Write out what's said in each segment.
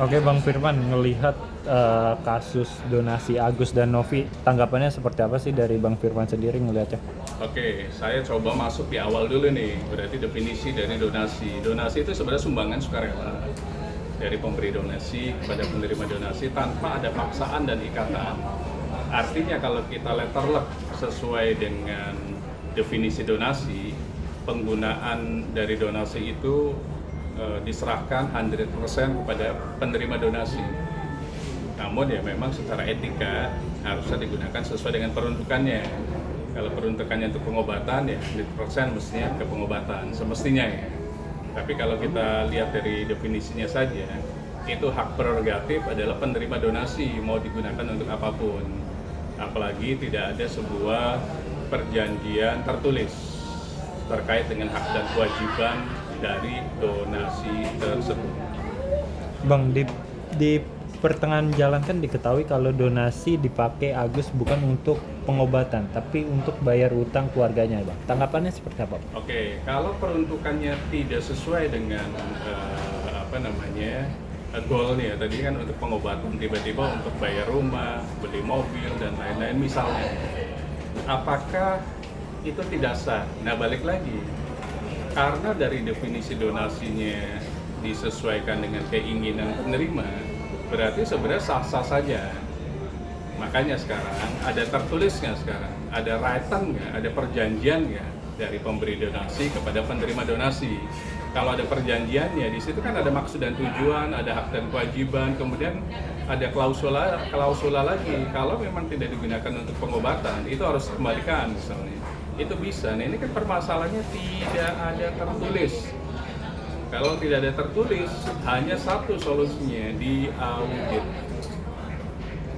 Oke Bang Firman, ngelihat kasus donasi Agus dan Novi, tanggapannya seperti apa sih dari Bang Firman sendiri ngelihatnya? Oke, saya coba masuk di awal dulu nih. Berarti definisi dari donasi. Donasi itu sebenarnya sumbangan sukarela dari pemberi donasi kepada penerima donasi tanpa ada paksaan dan ikatan. Artinya kalau kita letterlek sesuai dengan definisi donasi, penggunaan dari donasi itu diserahkan 100% kepada penerima donasi. Namun ya memang secara etika harusnya digunakan sesuai dengan peruntukannya. Kalau peruntukannya untuk pengobatan ya 100% mestinya ke pengobatan, semestinya ya. Tapi kalau kita lihat dari definisinya saja, itu hak prerogatif adalah penerima donasi mau digunakan untuk apapun. Apalagi tidak ada sebuah perjanjian tertulis terkait dengan hak dan kewajiban dari donasi tersebut. Bang, di pertengahan jalan kan diketahui kalau donasi dipakai Agus bukan untuk pengobatan, tapi untuk bayar utang keluarganya, Bang. Tanggapannya seperti apa, Bang? Oke, kalau peruntukannya tidak sesuai dengan goalnya tadi kan untuk pengobatan, tiba-tiba untuk bayar rumah, beli mobil dan lain-lain misalnya, apakah itu tidak sah? Nah balik lagi, karena dari definisi donasinya disesuaikan dengan keinginan penerima, berarti sebenarnya sah-sah saja. Makanya sekarang ada tertulisnya, sekarang ada written nggak, ada perjanjian nggak dari pemberi donasi kepada penerima donasi. Kalau ada perjanjiannya, di situ kan ada maksud dan tujuan, ada hak dan kewajiban, kemudian ada klausula lagi. Kalau memang tidak digunakan untuk pengobatan, itu harus dikembalikan misalnya. Itu bisa. Nah ini kan permasalahannya tidak ada tertulis. Kalau tidak ada tertulis, hanya satu solusinya, diaudit.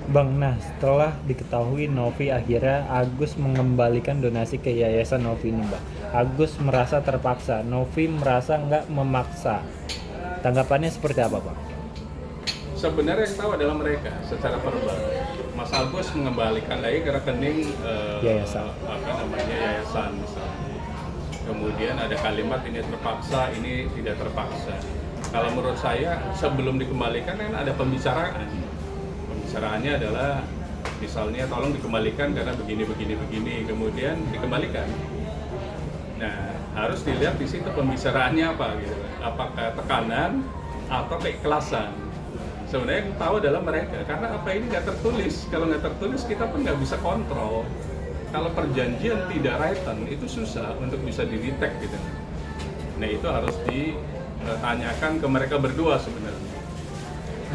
Bang, nah setelah diketahui Novi akhirnya Agus mengembalikan donasi ke Yayasan Novi ini, Bang. Agus merasa terpaksa, Novi merasa nggak memaksa. Tanggapannya seperti apa, Bang? Sebenarnya yang tahu adalah mereka secara verbal. Mas Agus mengembalikan lagi ke rekening Yayasan. yayasan misalnya. Kemudian ada kalimat ini terpaksa, ini tidak terpaksa. Kalau menurut saya sebelum dikembalikan kan ada pembicaraan. Pembicaraannya adalah misalnya tolong dikembalikan karena begini, kemudian dikembalikan. Nah harus dilihat di situ pembicaraannya apa gitu. Apakah tekanan atau keikhlasan. Sebenarnya yang tahu adalah mereka, karena apa ini nggak tertulis. Kalau nggak tertulis kita pun nggak bisa kontrol. Kalau perjanjian tidak written itu susah untuk bisa didetect gitu. Nah itu harus ditanyakan ke mereka berdua sebenarnya.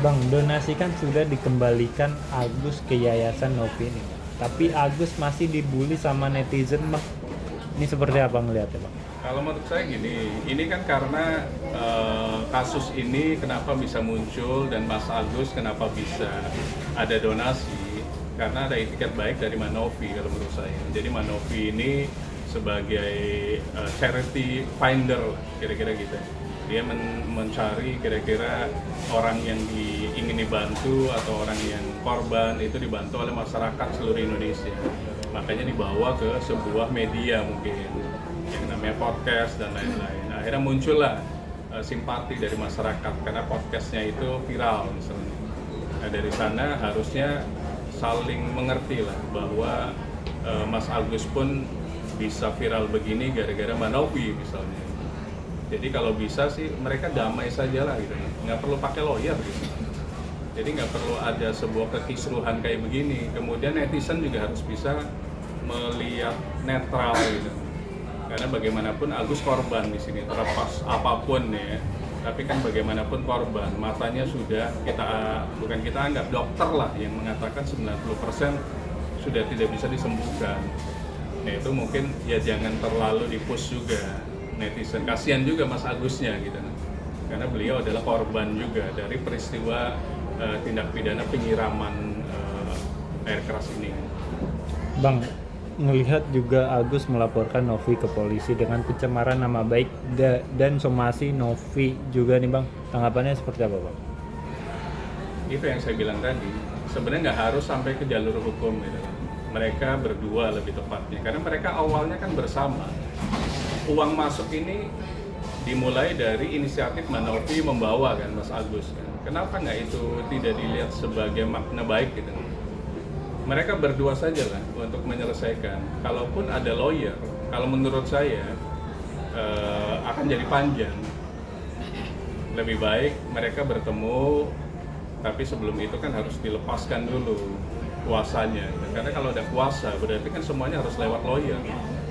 Bang, donasi kan sudah dikembalikan Agus ke Yayasan Novi ini, Bang. Tapi Agus masih dibully sama netizen, Bang. Ini seperti apa ngelihatnya, Bang? Kalau menurut saya gini, ini kan karena kasus ini kenapa bisa muncul dan Mas Agus kenapa bisa ada donasi, karena ada itikat baik dari Manovi kalau menurut saya. Jadi Manovi ini sebagai charity finder kira-kira gitu. Dia mencari kira-kira orang yang ingin dibantu atau orang yang korban itu dibantu oleh masyarakat seluruh Indonesia. Makanya dibawa ke sebuah media mungkin yang namanya podcast dan lain-lain. Akhirnya muncullah simpati dari masyarakat karena podcastnya itu viral misalnya. Nah dari sana harusnya saling mengerti lah bahwa Mas Agus pun bisa viral begini gara-gara Manovi misalnya. Jadi kalau bisa sih mereka damai saja lah gitu, nggak perlu pakai lawyer gitu. Jadi nggak perlu ada sebuah kekisruhan kayak begini. Kemudian netizen juga harus bisa melihat netral gitu. Karena bagaimanapun Agus korban di sini, terlepas apapun ya. Tapi kan bagaimanapun korban, matanya sudah bukan kita anggap, dokter lah yang mengatakan 90% sudah tidak bisa disembuhkan. Nah itu mungkin ya jangan terlalu di-push juga netizen, kasihan juga Mas Agusnya gitu. Karena beliau adalah korban juga dari peristiwa tindak pidana penyiraman air keras ini. Bang, ngelihat juga Agus melaporkan Novi ke polisi dengan pencemaran nama baik dan somasi Novi juga nih, Bang. Tanggapannya seperti apa, Bang? Itu yang saya bilang tadi, sebenarnya nggak harus sampai ke jalur hukum gitu. Mereka berdua lebih tepatnya, karena mereka awalnya kan bersama. Uang masuk ini dimulai dari inisiatif Manovi membawa kan Mas Agus kan. Kenapa nggak itu tidak dilihat sebagai makna baik gitu? Mereka berdua saja lah untuk menyelesaikan. Kalaupun ada lawyer, kalau menurut saya akan jadi panjang. Lebih baik mereka bertemu, tapi sebelum itu kan harus dilepaskan dulu kuasanya. Karena kalau ada kuasa, berarti kan semuanya harus lewat lawyer,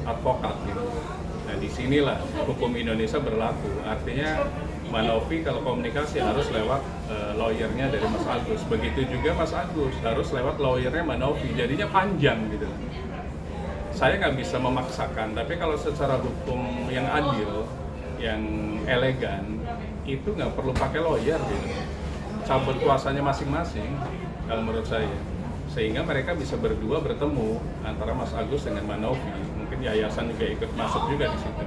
advokat gitu. Nah disinilah hukum Indonesia berlaku. Artinya Manovi kalau komunikasi harus lewat lawyernya dari Mas Agus. Begitu juga Mas Agus harus lewat lawyernya Manovi. Jadinya panjang gitu. Saya nggak bisa memaksakan, tapi kalau secara hukum yang adil, yang elegan, itu nggak perlu pakai lawyer gitu. Cabut kuasanya masing-masing kalau menurut saya. Sehingga mereka bisa berdua bertemu antara Mas Agus dengan Manovi. Mungkin yayasan juga ikut masuk juga di situ.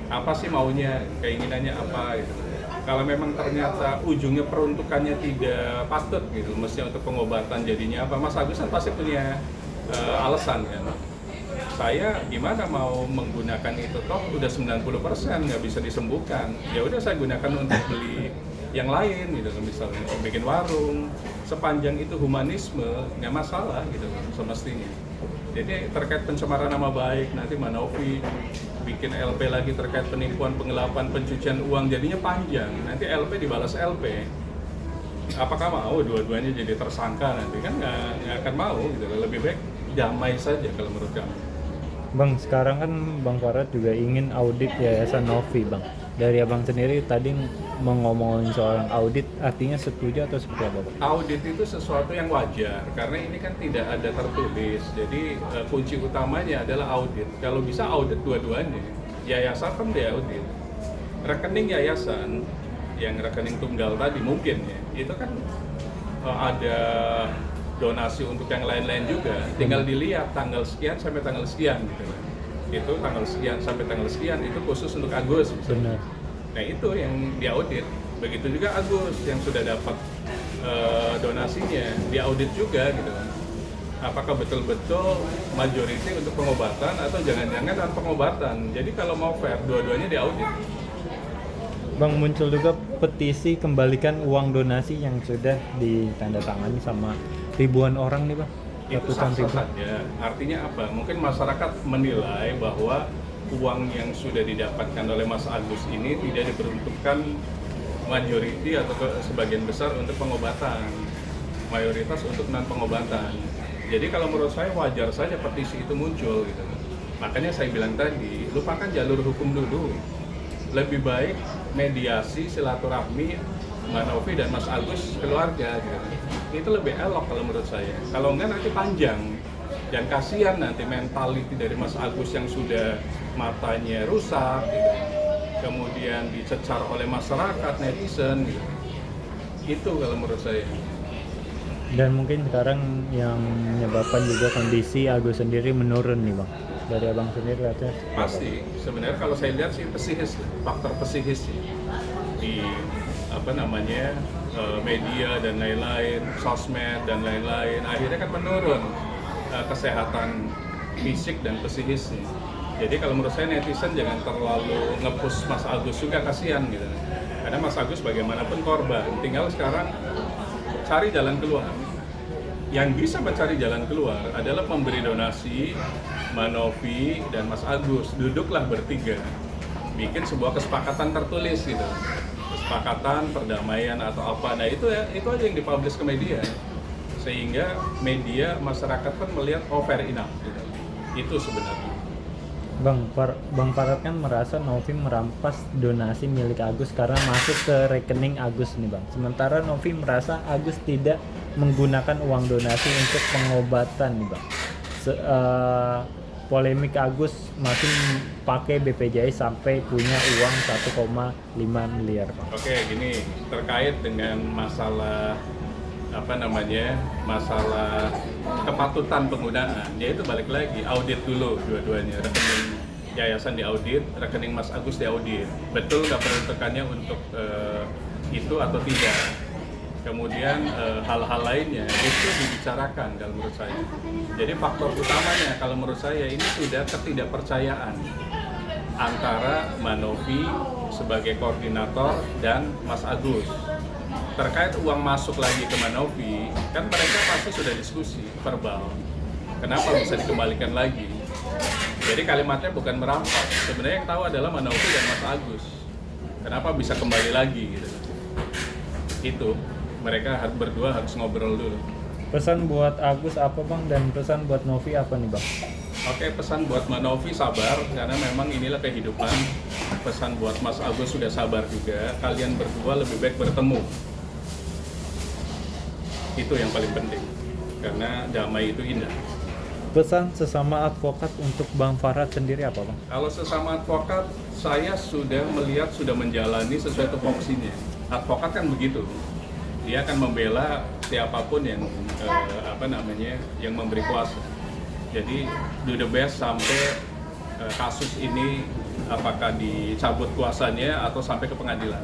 Apa sih maunya, keinginannya apa gitu. Kalau memang ternyata ujungnya peruntukannya tidak patut gitu, mestinya untuk pengobatan jadinya apa, Mas Agus kan pasti punya alasan kan. Saya gimana mau menggunakan itu toh udah 90% nggak bisa disembuhkan. Ya udah saya gunakan untuk beli yang lain gitu, misalnya untuk bikin warung. Sepanjang itu humanisme nggak masalah gitu semestinya. Jadi terkait pencemaran nama baik, nanti Manovi bikin LP lagi terkait penipuan, penggelapan, pencucian uang, jadinya panjang. Nanti LP dibalas LP. Apakah mau dua-duanya jadi tersangka nanti? Kan nggak akan mau gitu. Lebih baik damai saja kalau menurut kami. Bang, sekarang kan Bang Farad juga ingin audit Yayasan Novi, Bang. Dari Abang sendiri tadi ngomongin soal audit, artinya setuju atau seperti apa, Bang? Audit itu sesuatu yang wajar, karena ini kan tidak ada tertulis. Jadi kunci utamanya adalah audit. Kalau bisa audit dua-duanya. Yayasan kan dia audit. Rekening yayasan, yang rekening tunggal tadi mungkin ya, itu kan ada donasi untuk yang lain-lain juga. Tinggal dilihat tanggal sekian sampai tanggal sekian gitu kan. Itu tanggal sekian sampai tanggal sekian itu khusus untuk Agus misalnya. Benar. Nah itu yang diaudit. Begitu juga Agus yang sudah dapat donasinya diaudit juga gitu kan. Apakah betul-betul majority untuk pengobatan atau jangan-jangan tanpa pengobatan. Jadi kalau mau fair dua-duanya diaudit. Bang, muncul juga petisi kembalikan uang donasi yang sudah ditandatangani sama ribuan orang nih, Bang. Itu sah-sah saja. Artinya apa? Mungkin masyarakat menilai bahwa uang yang sudah didapatkan oleh Mas Agus ini tidak diperuntukkan majority atau sebagian besar untuk pengobatan, mayoritas untuk non pengobatan. Jadi kalau menurut saya wajar saja petisi itu muncul gitu. Makanya saya bilang tadi, lupakan jalur hukum dulu. Lebih baik mediasi silaturahmi Manovi dan Mas Agus keluarga gitu. Itu lebih elok kalau menurut saya. Kalau enggak nanti panjang dan kasihan nanti mentality dari Mas Agus yang sudah matanya rusak gitu. Kemudian dicecar oleh masyarakat, netizen gitu. Itu kalau menurut saya. Dan mungkin sekarang yang menyebabkan juga kondisi Agus sendiri menurun nih, Bang. Dari Abang sendiri lihatnya Pasti, sebenarnya kalau saya lihat sih psikis, faktor psikis sih. Di media dan lain-lain, sosmed dan lain-lain, akhirnya kan menurun kesehatan fisik dan psikisnya. Jadi kalau menurut saya netizen jangan terlalu nge-push Mas Agus juga, kasihan gitu. Karena Mas Agus bagaimanapun korban, tinggal sekarang cari jalan keluar. Yang bisa mencari jalan keluar adalah pemberi donasi, Manovi dan Mas Agus. Duduklah bertiga, bikin sebuah kesepakatan tertulis gitu. Kesepakatan, perdamaian atau apa. Nah itu aja yang dipublish ke media. Sehingga media, masyarakat pun melihat fair enough gitu. Itu sebenarnya. Bang Farad kan merasa Novi merampas donasi milik Agus karena masuk ke rekening Agus nih, Bang. Sementara Novi merasa Agus tidak menggunakan uang donasi untuk pengobatan nih, Bang. Polemik Agus masih pakai BPJS sampai punya uang 1,5 miliar, Bang. Oke, gini, terkait dengan masalah masalah kepatutan penggunaan, yaitu balik lagi audit dulu dua-duanya, rekening yayasan diaudit, rekening Mas Agus diaudit, betul nggak peruntukannya untuk itu atau tidak. Kemudian hal-hal lainnya itu dibicarakan kalau menurut saya. Jadi faktor utamanya kalau menurut saya ini sudah ketidakpercayaan antara Mbak Novi sebagai koordinator dan Mas Agus. Terkait uang masuk lagi ke Mbak Novi, kan mereka pasti sudah diskusi verbal. Kenapa bisa dikembalikan lagi? Jadi kalimatnya bukan merampas. Sebenarnya yang tahu adalah Mbak Novi dan Mas Agus. Kenapa bisa kembali lagi gitu? Itu mereka berdua harus ngobrol dulu. Pesan buat Agus apa bang, dan pesan buat Novi apa nih bang? Oke, pesan buat Mbak Novi sabar, karena memang inilah kehidupan. Pesan buat Mas Agus sudah sabar juga, kalian berdua lebih baik bertemu. Itu yang paling penting, karena damai itu indah. Pesan sesama advokat untuk Bang Farhad sendiri apa bang? Kalau sesama advokat, saya sudah melihat, sudah menjalani sesuai tupoksinya. Advokat kan begitu, dia akan membela siapapun yang yang memberi kuasa. Jadi do the best sampai kasus ini apakah dicabut kuasanya atau sampai ke pengadilan.